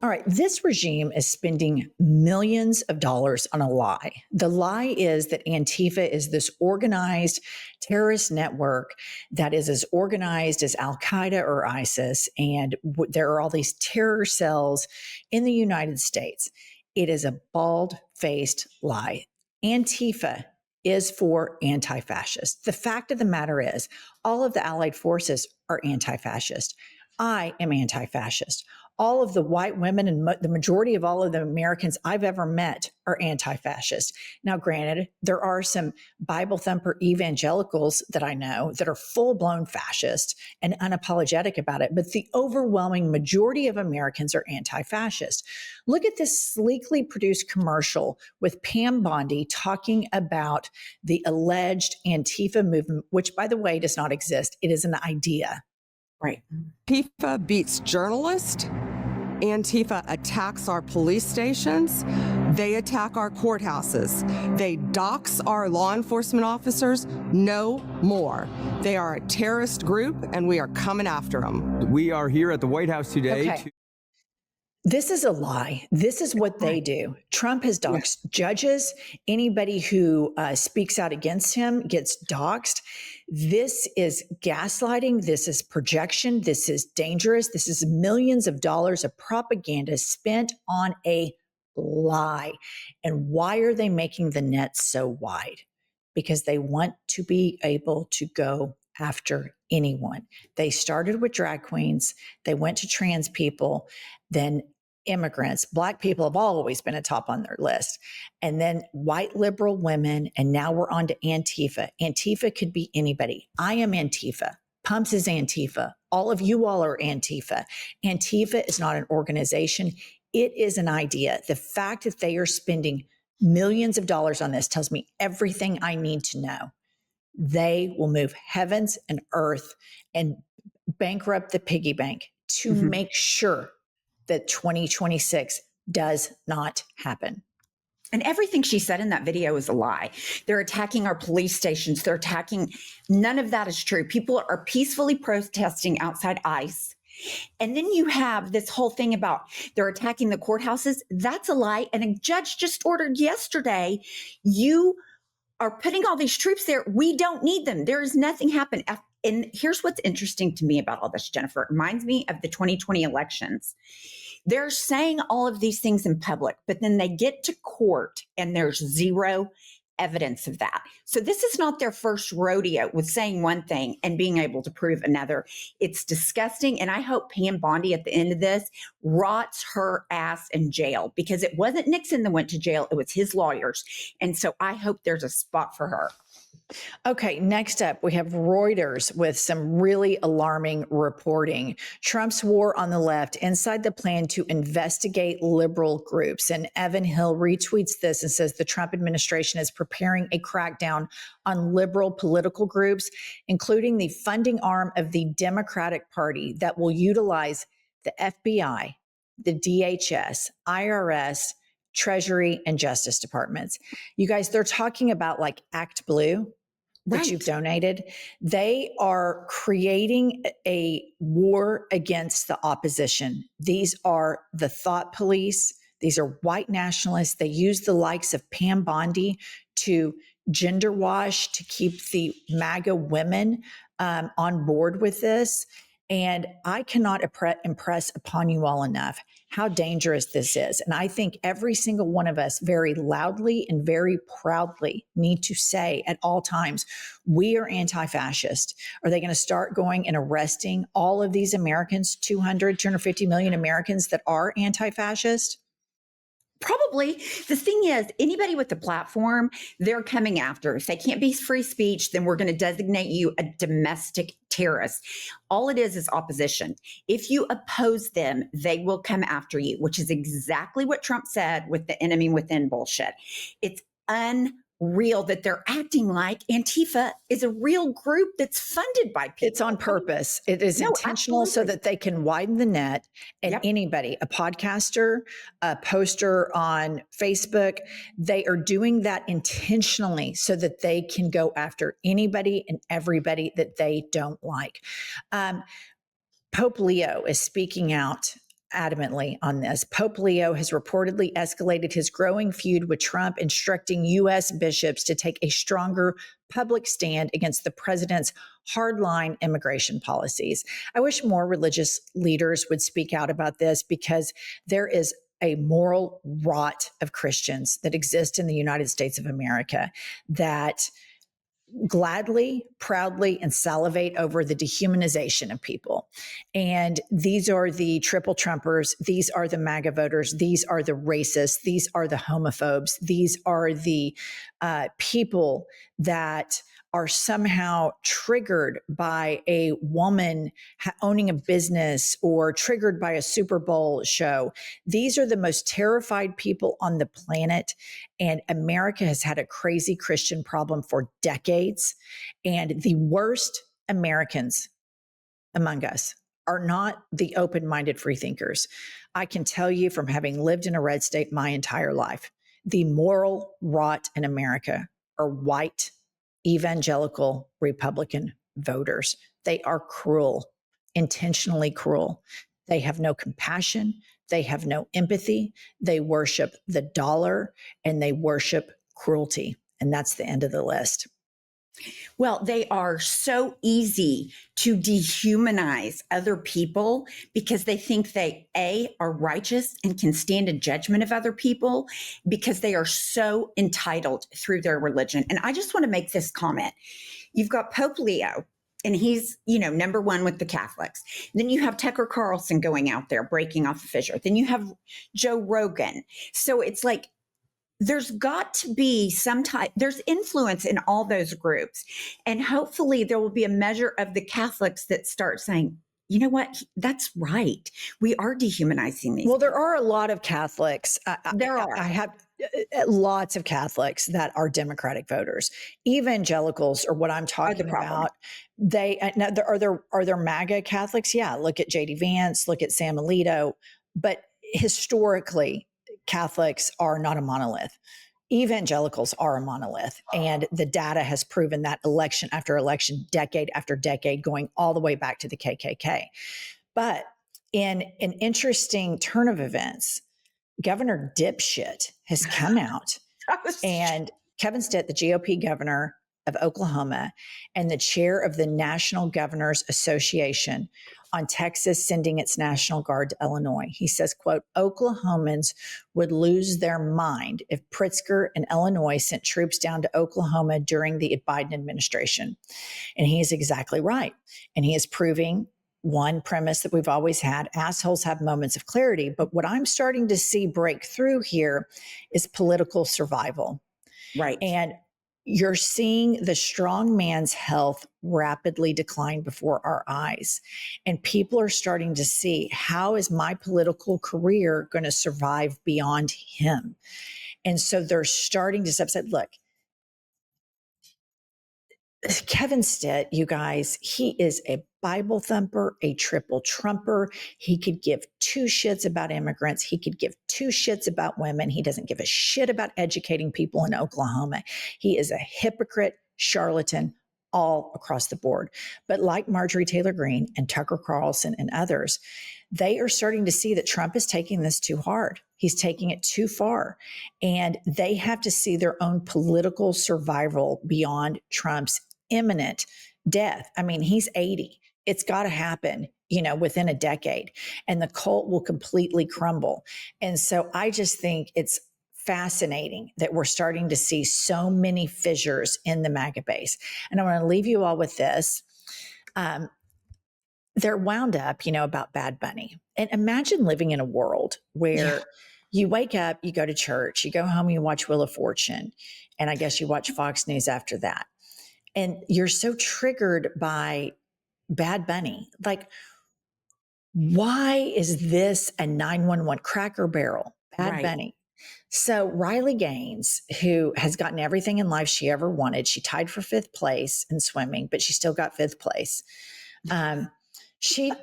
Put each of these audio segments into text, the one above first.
All right, this regime is spending millions of dollars on a lie. The lie is that Antifa is this organized terrorist network that is as organized as Al Qaeda or ISIS, and there are all these terror cells in the United States. It is a bald faced lie. Antifa is for anti fascist. The fact of the matter is, all of the allied forces are anti fascist. I am anti fascist. All of the white women and the majority of all of the Americans I've ever met are anti-fascist. Now, granted, there are some Bible thumper evangelicals that I know that are full-blown fascist and unapologetic about it, but the overwhelming majority of Americans are anti-fascist. Look at this sleekly produced commercial with Pam Bondi talking about the alleged Antifa movement, which, by the way, does not exist. It is an idea. Right. Antifa beats journalists. Antifa attacks our police stations. They attack our courthouses. They dox our law enforcement officers. No more. They are a terrorist group, and we are coming after them. We are here at the White House today. Okay. This is a lie. This is what they do. Trump has doxed judges. Anybody who speaks out against him gets doxed. This is gaslighting. This is projection. This is dangerous. This is millions of dollars of propaganda spent on a lie. And why are they making the net so wide? Because they want to be able to go after anyone. They started with drag queens. They went to trans people, then immigrants. Black people have always been a top on their list. And then white liberal women. And now we're on to Antifa. Antifa could be anybody. I am Antifa. Pumps is Antifa. All of you all are Antifa. Antifa is not an organization. It is an idea. The fact that they are spending millions of dollars on this tells me everything I need to know. They will move heavens and earth and bankrupt the piggy bank to make sure that 2026 does not happen. And everything she said in that video is a lie. They're attacking our police stations. They're attacking, none of that is true. People are peacefully protesting outside ICE. And then you have this whole thing about they're attacking the courthouses. That's a lie. And a judge just ordered yesterday, you are putting all these troops there. We don't need them. There is nothing happen. And here's what's interesting to me about all this, Jennifer. It reminds me of the 2020 elections. They're saying all of these things in public, but then they get to court and there's zero evidence of that. So this is not their first rodeo with saying one thing and being able to prove another. It's disgusting. And I hope Pam Bondi at the end of this rots her ass in jail, because it wasn't Nixon that went to jail. It was his lawyers. And so I hope there's a spot for her. Okay, next up, we have Reuters with some really alarming reporting. Trump's war on the left inside the plan to investigate liberal groups. And Evan Hill retweets this and says the Trump administration is preparing a crackdown on liberal political groups, including the funding arm of the Democratic Party that will utilize the FBI, the DHS, IRS, Treasury, and Justice Departments. You guys, they're talking about like Act Blue that you've donated. They are creating a war against the opposition. These are the thought police. These are white nationalists. They use the likes of Pam Bondi to gender wash, to keep the MAGA women on board with this. And I cannot impress upon you all enough how dangerous this is. And I think every single one of us very loudly and very proudly need to say at all times, we are anti-fascist. Are they going to start going and arresting all of these Americans, 250 million Americans that are anti-fascist? Probably. The thing is, anybody with a platform, they're coming after. If they can't be free speech, then we're going to designate you a domestic terrorist. All it is opposition. If you oppose them, they will come after you, which is exactly what Trump said with the enemy within bullshit. It's unreal that they're acting like Antifa is a real group that's funded by people. It's on purpose. It is intentional, absolutely, so that they can widen the net. And anybody, a podcaster, a poster on Facebook, they are doing that intentionally so that they can go after anybody and everybody that they don't like. Pope Leo is speaking out adamantly on this. Pope Leo has reportedly escalated his growing feud with Trump, instructing U.S. bishops to take a stronger public stand against the president's hardline immigration policies. I wish more religious leaders would speak out about this, because there is a moral rot of Christians that exist in the United States of America that gladly, proudly, and salivate over the dehumanization of people. And these are the triple Trumpers. These are the MAGA voters. These are the racists. These are the homophobes. These are the people that are somehow triggered by a woman owning a business or triggered by a Super Bowl show. These are the most terrified people on the planet. And America has had a crazy Christian problem for decades. And the worst Americans among us are not the open-minded freethinkers. I can tell you from having lived in a red state my entire life, the moral rot in America are white evangelical Republican voters. They are cruel, intentionally cruel. They have no compassion. They have no empathy. They worship the dollar and they worship cruelty. And that's the end of the list. Well, they are so easy to dehumanize other people because they think they, A, are righteous and can stand in judgment of other people because they are so entitled through their religion. And I just want to make this comment. You've got Pope Leo, and he's, number one with the Catholics. Then you have Tucker Carlson going out there, breaking off the fissure. Then you have Joe Rogan. So it's like, there's got to be there's influence in all those groups. And hopefully there will be a measure of the Catholics that start saying, you know what, that's right. We are dehumanizing these. Well, there are a lot of Catholics. There are. I have lots of Catholics that are Democratic voters. Evangelicals are what I'm talking about. Are there MAGA Catholics? Yeah. Look at JD Vance, look at Sam Alito. But historically, Catholics are not a monolith. Evangelicals are a monolith. And the data has proven that election after election, decade after decade, going all the way back to the KKK. But in an interesting turn of events, Governor Dipshit has come out, and Kevin Stitt, the GOP governor of Oklahoma and the chair of the National Governors Association, on Texas sending its National Guard to Illinois. He says, quote, Oklahomans would lose their mind if Pritzker and Illinois sent troops down to Oklahoma during the Biden administration. And he is exactly right. And he is proving one premise that we've always had: assholes have moments of clarity. But what I'm starting to see break through here is political survival. Right. And you're seeing the strong man's health rapidly decline before our eyes. And people are starting to see, how is my political career going to survive beyond him? And so they're starting to step aside. Look, Kevin Stitt, you guys, he is a Bible thumper, a triple Trumper. He could give two shits about immigrants. He could give two shits about women. He doesn't give a shit about educating people in Oklahoma. He is a hypocrite, charlatan, all across the board. But like Marjorie Taylor Greene and Tucker Carlson and others, they are starting to see that Trump is taking this too hard. He's taking it too far. And they have to see their own political survival beyond Trump's imminent death. I mean, he's 80. It's got to happen, within a decade, and the cult will completely crumble. And so I just think it's fascinating that we're starting to see so many fissures in the MAGA base. And I want to leave you all with this. They're wound up, about Bad Bunny. And imagine living in a world where you wake up, you go to church, you go home, you watch Wheel of Fortune, and I guess you watch Fox News after that. And you're so triggered by Bad Bunny. Like, why is this a 911 Cracker Barrel? Bad Bunny. So Riley Gaines, who has gotten everything in life she ever wanted, she tied for 5th place in swimming, but she still got 5th place. She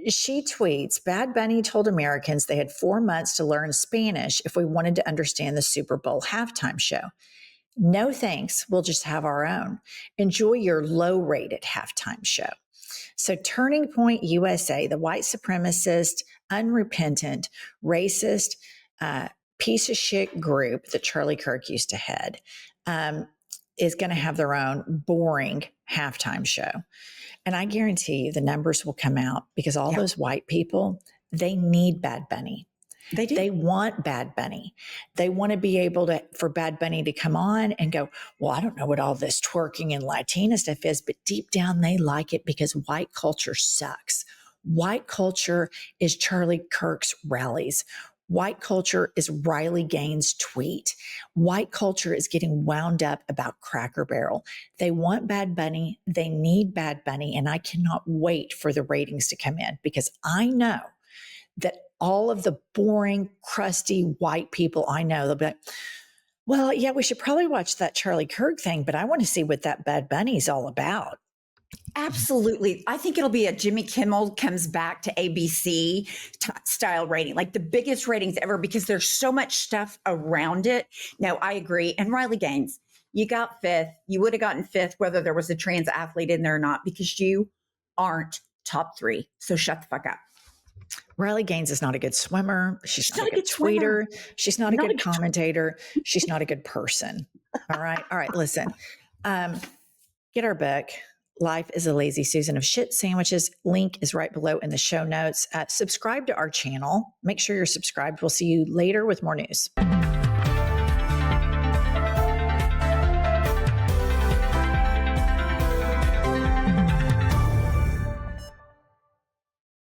tweets, Bad Bunny told Americans they had 4 months to learn Spanish if we wanted to understand the Super Bowl halftime show. No thanks, we'll just have our own. Enjoy your low-rated halftime show. So Turning Point USA, the white supremacist, unrepentant, racist, piece of shit group that Charlie Kirk used to head, is going to have their own boring halftime show. And I guarantee you the numbers will come out because all those white people, they need Bad Bunny. They do. They want Bad Bunny. They want to be able to, for Bad Bunny to come on and go, well, I don't know what all this twerking and Latina stuff is, but deep down they like it because white culture sucks. White culture is Charlie Kirk's rallies. White culture is Riley Gaines' tweet. White culture is getting wound up about Cracker Barrel. They want Bad Bunny. They need Bad Bunny. And I cannot wait for the ratings to come in because I know that all of the boring, crusty white people I know, they'll be like, well, yeah, we should probably watch that Charlie Kirk thing, but I want to see what that Bad Bunny's all about. Absolutely. I think it'll be a Jimmy Kimmel comes back to ABC style rating, like the biggest ratings ever, because there's so much stuff around it. No, I agree. And Riley Gaines, you got fifth. You would have gotten fifth, whether there was a trans athlete in there or not, because you aren't top three. So shut the fuck up. Riley Gaines is not a good swimmer. She's not a good tweeter. She's not a good commentator. She's not a good person. All right. All right. Listen, get our book. Life is a Lazy Susan of Shit Sandwiches. Link is right below in the show notes. Subscribe to our channel. Make sure you're subscribed. We'll see you later with more news.